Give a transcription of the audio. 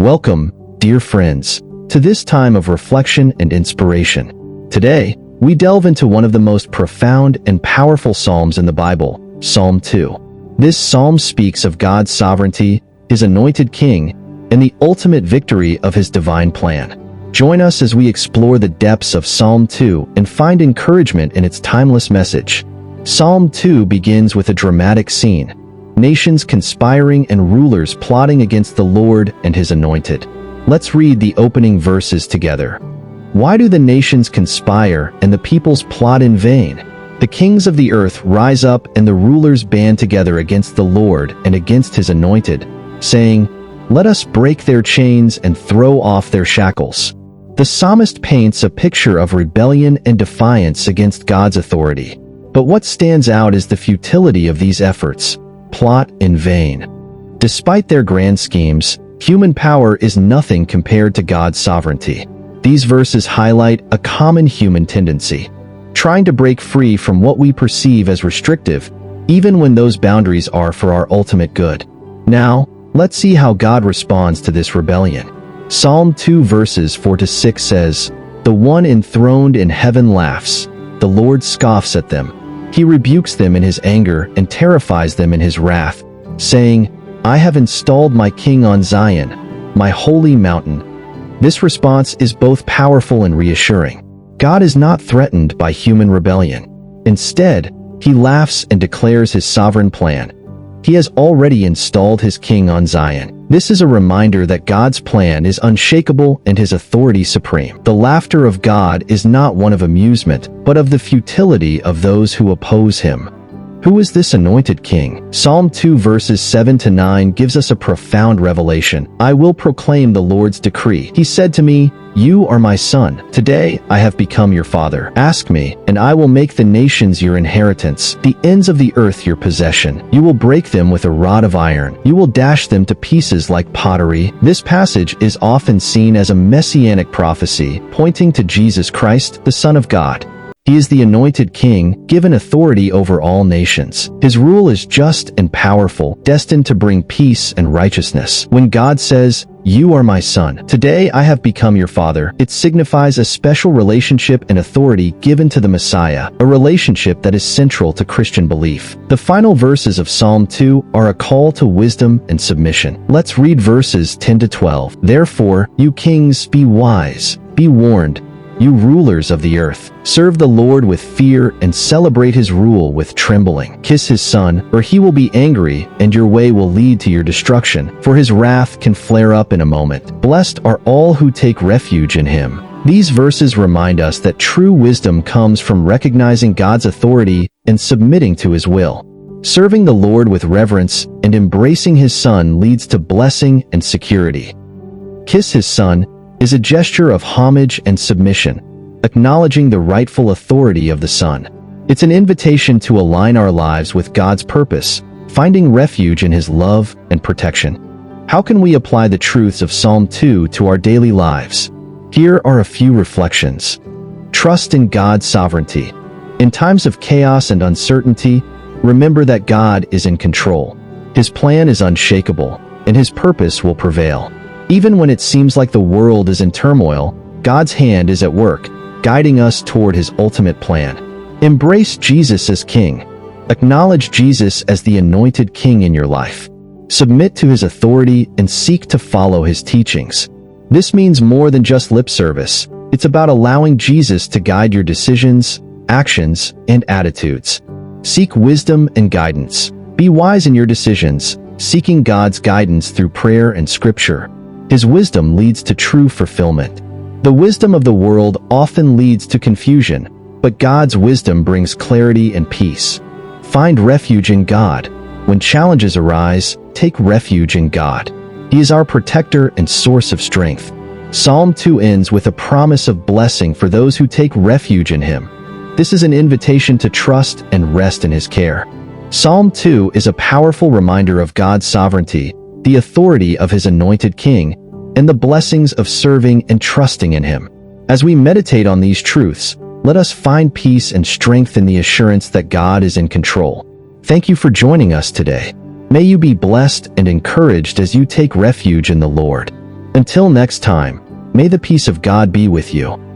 Welcome, dear friends, to this time of reflection and inspiration. Today, we delve into one of the most profound and powerful psalms in the Bible, Psalm 2. This psalm speaks of God's sovereignty, His anointed King, and the ultimate victory of His divine plan. Join us as we explore the depths of Psalm 2 and find encouragement in its timeless message. Psalm 2 begins with a dramatic scene. Nations conspiring and rulers plotting against the Lord and His anointed. Let's read the opening verses together. Why do the nations conspire and the peoples plot in vain? The kings of the earth rise up and the rulers band together against the Lord and against His anointed, saying, "Let us break their chains and throw off their shackles." The psalmist paints a picture of rebellion and defiance against God's authority. But what stands out is the futility of these efforts. Plot in vain. Despite their grand schemes, human power is nothing compared to God's sovereignty. These verses highlight a common human tendency, trying to break free from what we perceive as restrictive, even when those boundaries are for our ultimate good. Now, let's see how God responds to this rebellion. Psalm 2 verses 4-6 says, "The one enthroned in heaven laughs. The Lord scoffs at them. He rebukes them in His anger and terrifies them in His wrath, saying, I have installed my king on Zion, my holy mountain." This response is both powerful and reassuring. God is not threatened by human rebellion. Instead, He laughs and declares His sovereign plan. He has already installed His king on Zion. This is a reminder that God's plan is unshakable and His authority supreme. The laughter of God is not one of amusement, but of the futility of those who oppose Him. Who is this anointed king? Psalm 2 verses 7-9 gives us a profound revelation. "I will proclaim the Lord's decree. He said to me, You are my son. Today I have become your father. Ask me, and I will make the nations your inheritance, the ends of the earth your possession. You will break them with a rod of iron. You will dash them to pieces like pottery." This passage is often seen as a messianic prophecy, pointing to Jesus Christ, the Son of God. He is the anointed king, given authority over all nations. His rule is just and powerful, destined to bring peace and righteousness. When God says, "You are my son. Today I have become your father," it signifies a special relationship and authority given to the Messiah, a relationship that is central to Christian belief. The final verses of Psalm 2 are a call to wisdom and submission. Let's read verses 10-12. "Therefore, you kings, be wise, be warned. You rulers of the earth, serve the Lord with fear and celebrate His rule with trembling. Kiss His Son, or He will be angry, and your way will lead to your destruction, for His wrath can flare up in a moment. Blessed are all who take refuge in Him." These verses remind us that true wisdom comes from recognizing God's authority and submitting to His will. Serving the Lord with reverence and embracing His Son leads to blessing and security. Kiss His Son is a gesture of homage and submission, acknowledging the rightful authority of the Son. It's an invitation to align our lives with God's purpose, finding refuge in His love and protection. How can we apply the truths of Psalm 2 to our daily lives? Here are a few reflections. Trust in God's sovereignty. In times of chaos and uncertainty, remember that God is in control. His plan is unshakable, and His purpose will prevail. Even when it seems like the world is in turmoil, God's hand is at work, guiding us toward His ultimate plan. Embrace Jesus as King. Acknowledge Jesus as the anointed King in your life. Submit to His authority and seek to follow His teachings. This means more than just lip service. It's about allowing Jesus to guide your decisions, actions, and attitudes. Seek wisdom and guidance. Be wise in your decisions, seeking God's guidance through prayer and scripture. His wisdom leads to true fulfillment. The wisdom of the world often leads to confusion, but God's wisdom brings clarity and peace. Find refuge in God. When challenges arise, take refuge in God. He is our protector and source of strength. Psalm 2 ends with a promise of blessing for those who take refuge in Him. This is an invitation to trust and rest in His care. Psalm 2 is a powerful reminder of God's sovereignty, the authority of His anointed King, and the blessings of serving and trusting in Him. As we meditate on these truths, let us find peace and strength in the assurance that God is in control. Thank you for joining us today. May you be blessed and encouraged as you take refuge in the Lord. Until next time, may the peace of God be with you.